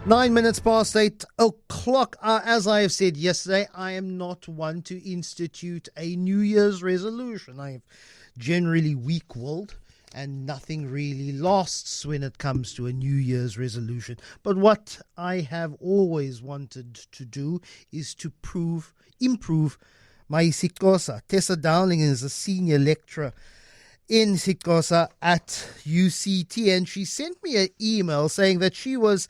9 minutes past 8 o'clock. As I have said yesterday, I am not one to institute a New Year's resolution. I have generally weak-willed and nothing really lasts when it comes to a New Year's resolution. But what I have always wanted to do is to improve my isiXhosa. Tessa Dowling is a senior lecturer in isiXhosa at UCT, and she sent me an email saying that she was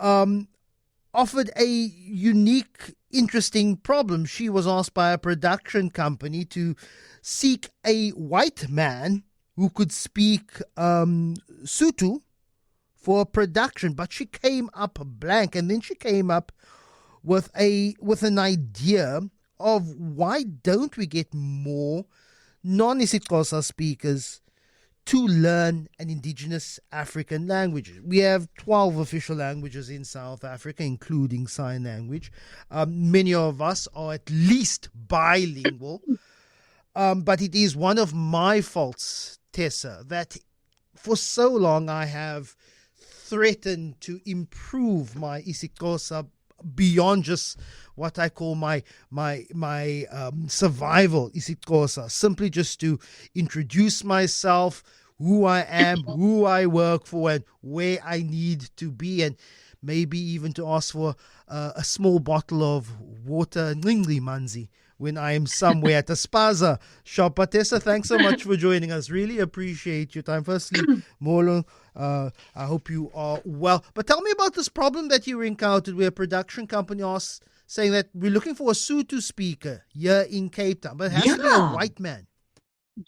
offered a unique, interesting problem. She was asked by a production company to seek a white man who could speak Sotho for production, but she came up blank, and then she came up with an idea of why don't we get more non-isiXhosa speakers to learn an indigenous African language. We have 12 official languages in South Africa, including sign language. Many of us are at least bilingual. But it is one of my faults, Tessa, that for so long I have threatened to improve my isiXhosa beyond just what I call my survival isiXhosa, simply just to introduce myself, who I am, who I work for, and where I need to be, and maybe even to ask for a small bottle of water, ngingli manzi, when I am somewhere at a spaza shop. But Tessa, thanks so much for joining us. Really appreciate your time. Firstly, Molo, I hope you are well. But tell me about this problem that you encountered where a production company asked, saying that we're looking for a Sotho speaker here in Cape Town, but it has to be a white man.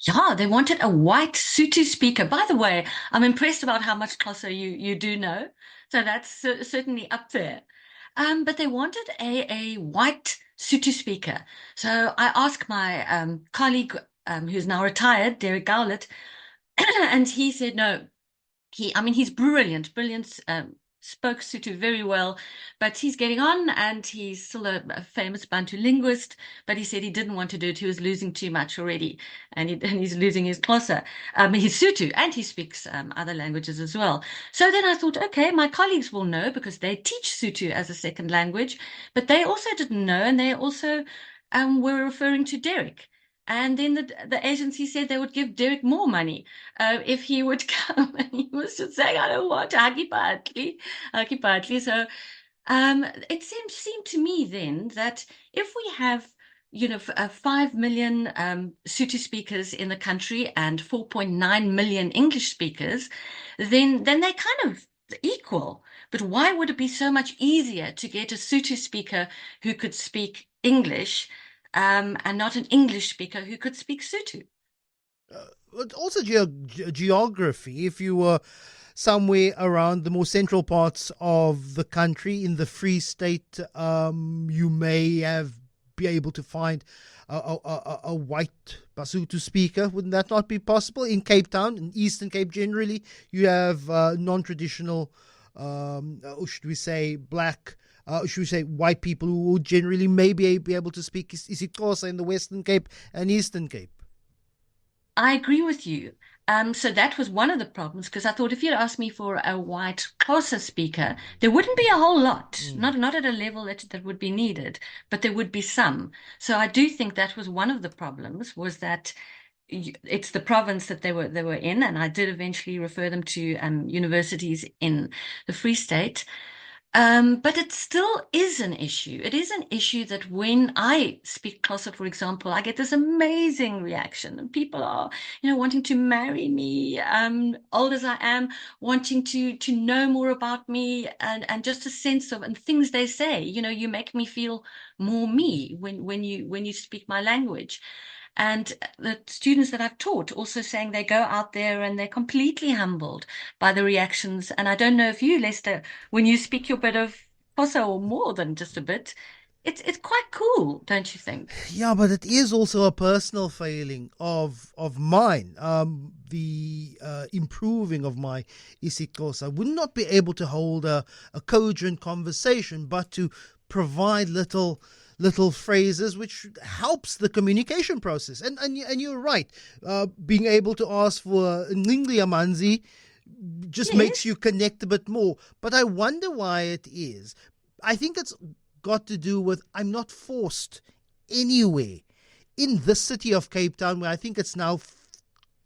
Yeah, they wanted a white Sotho speaker. By the way, I'm impressed about how much Xhosa you do know. So that's certainly up there. But they wanted a white Sotho speaker. So I asked my colleague, who's now retired, Derek Gowlett, and he said no. He's brilliant, spoke Sotho very well, but he's getting on, and he's still a famous Bantu linguist, but he said he didn't want to do it. He was losing too much already, and he's losing his Xhosa, his Sotho, and he speaks other languages as well. So then I thought, okay, my colleagues will know because they teach Sotho as a second language, but they also didn't know, and they also were referring to Derek. And then the agency said they would give Derek more money if he would come. And he was just saying, I don't want haki partly. So it seemed to me then that if we have 5 million Sotho speakers in the country and 4.9 million English speakers, then they're kind of equal. But why would it be so much easier to get a Sotho speaker who could speak English and not an English speaker who could speak Sotho? Also geography. If you were somewhere around the more central parts of the country, in the Free State, you may be able to find a white Basotho speaker. Wouldn't that not be possible? In Cape Town, in Eastern Cape generally, you have non-traditional, or should we say black, should we say white people who generally may be able to speak isiXhosa in the Western Cape and Eastern Cape? I agree with you. So that was one of the problems, because I thought if you'd asked me for a white Xhosa speaker, there wouldn't be a whole lot, not at a level that would be needed, but there would be some. So I do think that was one of the problems, was that it's the province that they were in, and I did eventually refer them to universities in the Free State. But it still is an issue. It is an issue that when I speak Xhosa, for example, I get this amazing reaction, and people are, wanting to marry me, old as I am, wanting to know more about me, and just a sense of, and things they say, you make me feel more me when you speak my language. And the students that I've taught also saying they go out there and they're completely humbled by the reactions. And I don't know if you, Lester, when you speak your bit of Xhosa, or more than just a bit, it's quite cool, don't you think? Yeah, but it is also a personal failing of mine. The improving of my isiXhosa. I would not be able to hold a cogent conversation, but to provide little phrases which helps the communication process. And you're right. Being able to ask for ngingli amanzi just makes Yes. you connect a bit more. But I wonder why it is. I think it's got to do with I'm not forced anywhere in this city of Cape Town, where I think it's now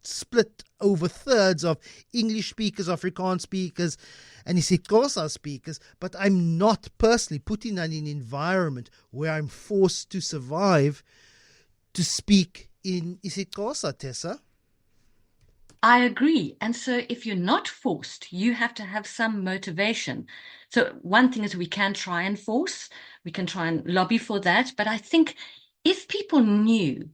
split over thirds of English speakers, Afrikaans speakers, and isiXhosa speakers. But I'm not personally put in an environment where I'm forced to survive to speak in isiXhosa, Tessa. I agree. And so if you're not forced, you have to have some motivation. So one thing is we can try and force, we can try and lobby for that. But I think if people knew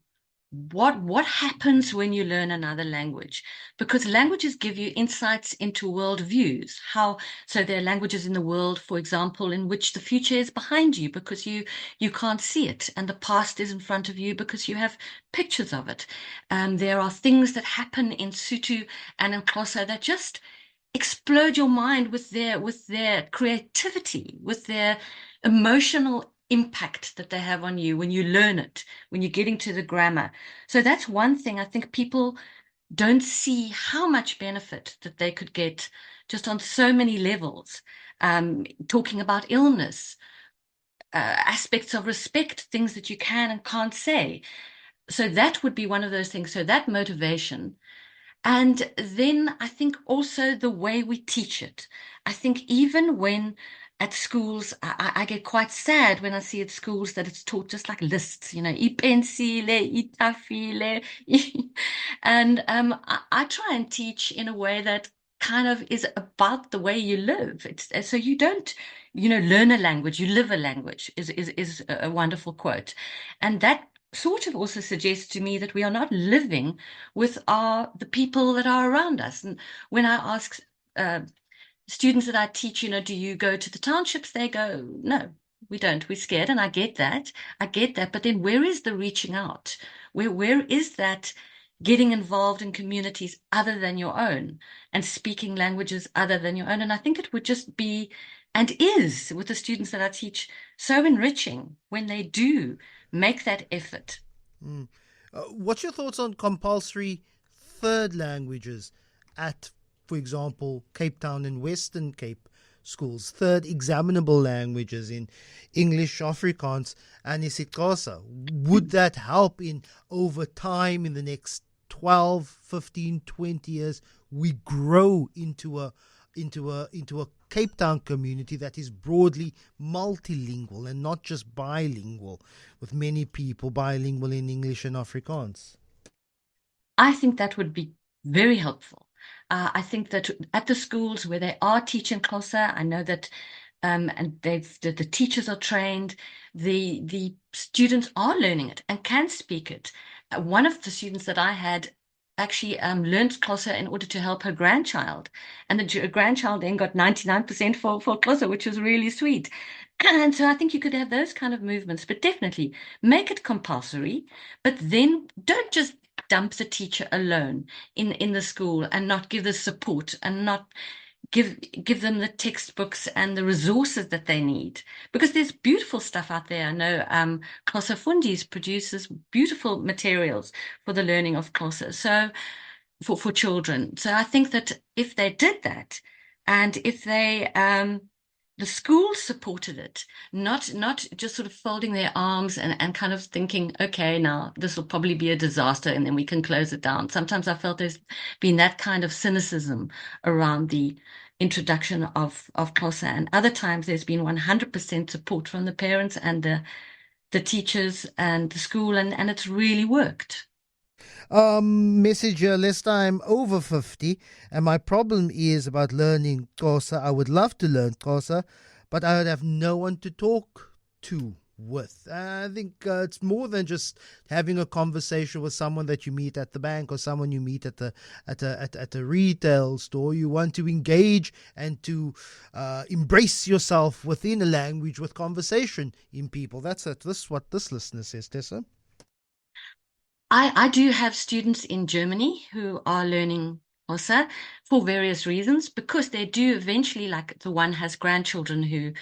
what happens when you learn another language, because languages give you insights into worldviews, how so there are languages in the world, for example, in which the future is behind you because you can't see it, and the past is in front of you because you have pictures of it. There are things that happen in Sutu and in Xhosa that just explode your mind with their creativity, with their emotional impact that they have on you when you learn it, when you're getting to the grammar. So that's one thing I think people don't see how much benefit that they could get just on so many levels. Talking about illness, aspects of respect, things that you can and can't say. So that would be one of those things. So that motivation. And then I think also the way we teach it. I think even when at schools, I get quite sad when I see at schools that it's taught just like lists, ipensile, itafile. And I try and teach in a way that kind of is about the way you live. It's so you don't, learn a language, you live a language is a wonderful quote. And that sort of also suggests to me that we are not living with the people that are around us. And when I ask uh, students that I teach, do you go to the townships? They go, no, we don't. We're scared, and I get that. I get that. But then, where is the reaching out? Where is that getting involved in communities other than your own and speaking languages other than your own? And I think it would just be and is with the students that I teach so enriching when they do make that effort. Mm. What's your thoughts on compulsory third languages at, for example, Cape Town and Western Cape schools? Third examinable languages in English, Afrikaans, and isiXhosa. Would that help in over time in the next 12, 15, 20 years? We grow into a Cape Town community that is broadly multilingual and not just bilingual, with many people bilingual in English and Afrikaans. I think that would be very helpful. I think that at the schools where they are teaching Xhosa, I know that and the teachers are trained, the students are learning it and can speak it. One of the students that I had actually learned Xhosa in order to help her grandchild, and the grandchild then got 99% for Xhosa, which was really sweet. And so I think you could have those kind of movements, but definitely make it compulsory, but then don't just dump the teacher alone in the school and not give the support and not give them the textbooks and the resources that they need, because there's beautiful stuff out there. I know Xhosa Fundis produces beautiful materials for the learning of Xhosa, so for children. So I think that if they did that, and if they the school supported it, not just sort of folding their arms and kind of thinking, okay, now this will probably be a disaster and then we can close it down. Sometimes I felt there's been that kind of cynicism around the introduction of Xhosa, and other times there's been 100% support from the parents and the teachers and the school, and it's really worked. Message here, lest I'm over 50 and my problem is about learning Xhosa. I would love to learn Xhosa, but I would have no one to talk to with. I think it's more than just having a conversation with someone that you meet at the bank or someone you meet at a retail store. You want to engage and to embrace yourself within a language with conversation in people. That's it. This is what this listener says, Tessa. I do have students in Germany who are learning Xhosa for various reasons, because they do eventually, like the one has grandchildren who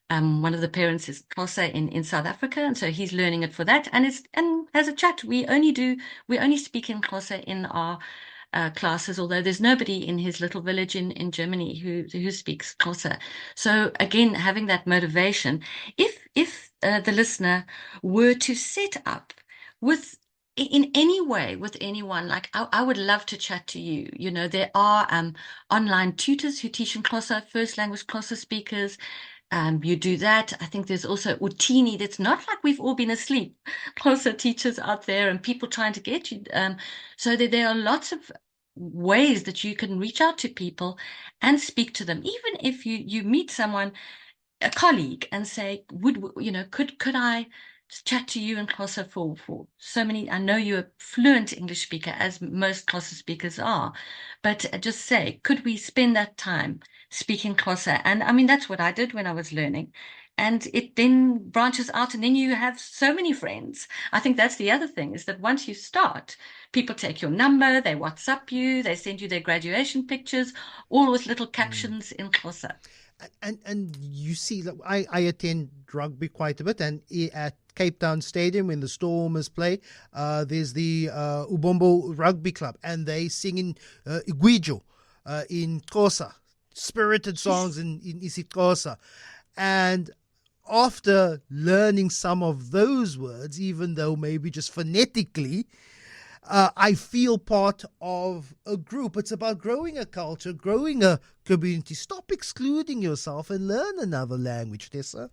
one of the parents is Xhosa in South Africa, and so he's learning it for that. And as a chat, we only speak in Xhosa in our classes, although there's nobody in his little village in Germany who speaks Xhosa. So again, having that motivation, if the listener were to set up with in any way with anyone, like I would love to chat to you. You know, there are online tutors who teach in Xhosa, first language Xhosa speakers. You do that. I think there's also Utini. That's not like we've all been asleep. Xhosa teachers out there and people trying to get you. So there are lots of ways that you can reach out to people and speak to them. Even if you meet someone, a colleague, and say, could I chat to you in Xhosa for so many? I know you're a fluent English speaker, as most Xhosa speakers are, but just say, could we spend that time speaking Xhosa? And I mean, that's what I did when I was learning. And it then branches out, and then you have so many friends. I think that's the other thing, is that once you start, people take your number, they WhatsApp you, they send you their graduation pictures, all with little captions in Xhosa. And you see, I attend rugby quite a bit, and at Cape Town Stadium when the Stormers play, there's the Ubombo Rugby Club, and they sing in Igwijo, in Xhosa, spirited songs in isiXhosa. And after learning some of those words, even though maybe just phonetically, I feel part of a group. It's about growing a culture, growing a community. Stop excluding yourself and learn another language, Tessa.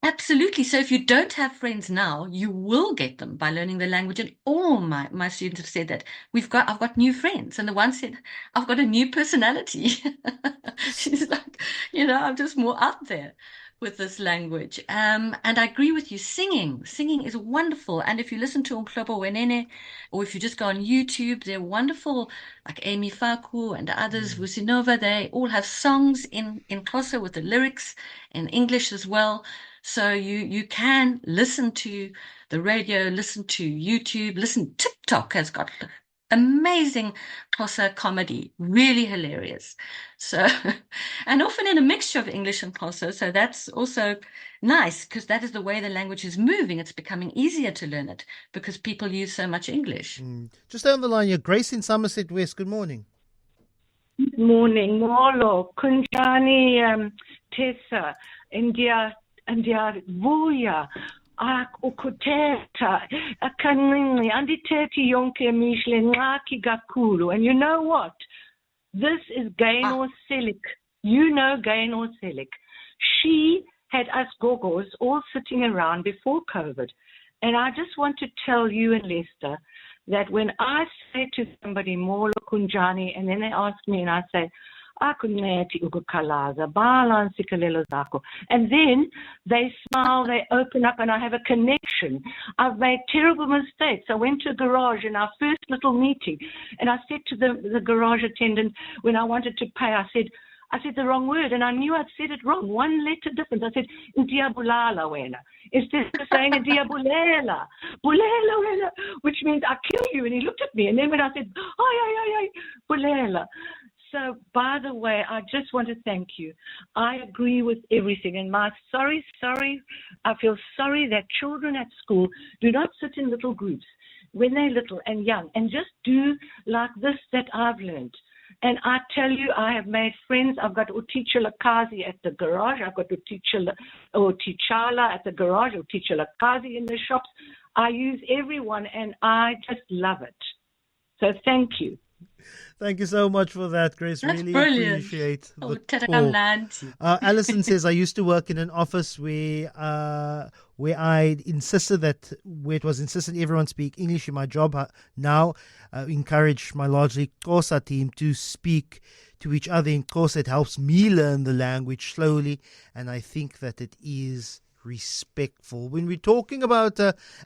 Absolutely. So if you don't have friends now, you will get them by learning the language. And all my students have said that I've got new friends. And the one said, I've got a new personality. She's like, I'm just more out there with this language. And I agree with you. Singing is wonderful. And if you listen to Umhlobo Wenene, or if you just go on YouTube, they're wonderful, like Amy Faku and others, Vusinova, they all have songs in Xhosa with the lyrics in English as well. So you can listen to the radio, listen to YouTube, listen. TikTok has got amazing Xhosa comedy, really hilarious. So, and often in a mixture of English and Xhosa. So that's also nice, because that is the way the language is moving. It's becoming easier to learn it because people use so much English. Just down the line here, Grace in Somerset West. Good morning. Good morning, Molo, Kunjani, Tessa, India. Vuya, ukuthetha, akancinci, andithethi yonke mihla ngxaki kakhulu. And you know what? This is Gaynor Selick. You know Gaynor Selick. She had us gogos all sitting around before COVID. And I just want to tell you and Lester that when I say to somebody, Molo Kunjani, and then they ask me and I say, and then they smile, they open up, and I have a connection. I've made terrible mistakes. I went to a garage in our first little meeting, and I said to the garage attendant, when I wanted to pay, I said the wrong word, and I knew I'd said it wrong. One letter difference. I said, Ndiabulala wena. Instead of saying Ndiabulela, Bulela wena, which means I kill you. And he looked at me, and then when I said, ay, Bulela. So, by the way, I just want to thank you. I agree with everything. And I feel sorry that children at school do not sit in little groups when they're little and young and just do like this that I've learned. And I tell you, I have made friends. I've got Uticha Lakazi at the garage. I've got Tichala at the garage, Uticha Lakazi in the shops. I use everyone, and I just love it. So thank you. Thank you so much for that, Grace. That's really brilliant. Appreciate the call. Alison says, I used to work in an office where I insisted where it was insisted everyone speak English in my job. Now encourage my largely Xhosa team to speak to each other in Xhosa. It helps me learn the language slowly, and I think that it is respectful. When we're talking about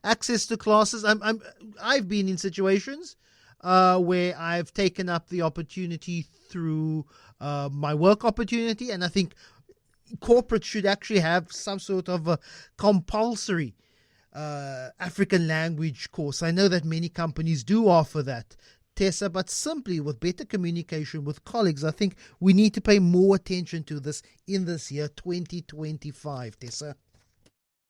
access to classes, I've been in situations where I've taken up the opportunity through my work opportunity, and I think corporate should actually have some sort of a compulsory African language course. I know that many companies do offer that, Tessa, but simply with better communication with colleagues, I think we need to pay more attention to this in this year, 2025, Tessa.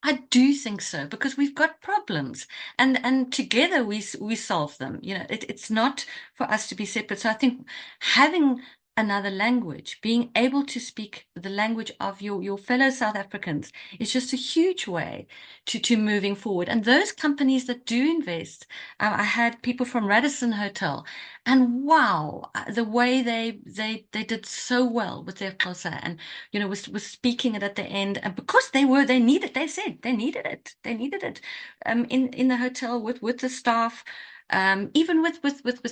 I do think so, because we've got problems, and together we solve them. It's not for us to be separate. So I think having another language, being able to speak the language of your fellow South Africans, is just a huge way to moving forward. And those companies that do invest, I had people from Radisson Hotel, and wow, the way they did so well with their Xhosa, and was speaking it at the end, and because they needed, they said they needed it, in the hotel with the staff, even with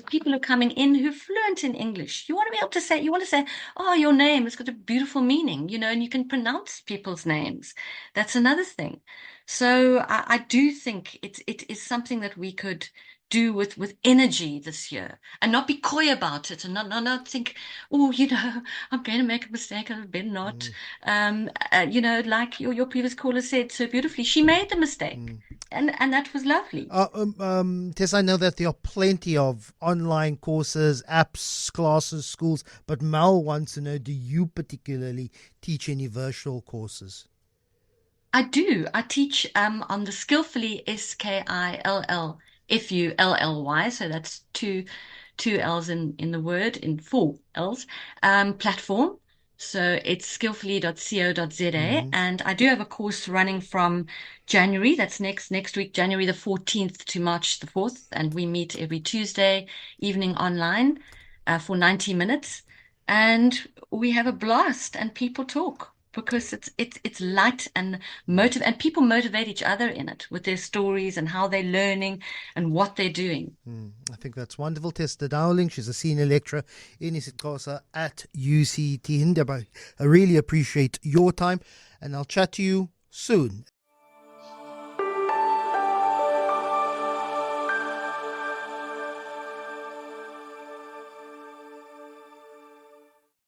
people who are coming in who are fluent in English. You want to be able to say, oh, your name has got a beautiful meaning, and you can pronounce people's names. That's another thing. So I do think it is something that we could do with energy this year, and not be coy about it, and not think, oh, I'm going to make a mistake, I better not. Like your previous caller said so beautifully, she made the mistake, and that was lovely. Tess, I know that there are plenty of online courses, apps, classes, schools, but Mel wants to know, do you particularly teach any virtual courses? I do. I teach on the Skillfully, Skillfully, so that's two L's in the word, in four L's, platform. So it's skillfully.co.za, and I do have a course running from January. That's next week, January the 14th to March the 4th, and we meet every Tuesday evening online for 90 minutes, and we have a blast, and people talk, because it's light and and people motivate each other in it with their stories and how they're learning and what they're doing. I think that's wonderful. Tessa Dowling, she's a senior lecturer in Xhosa at UCT. I really appreciate your time, and I'll chat to you soon.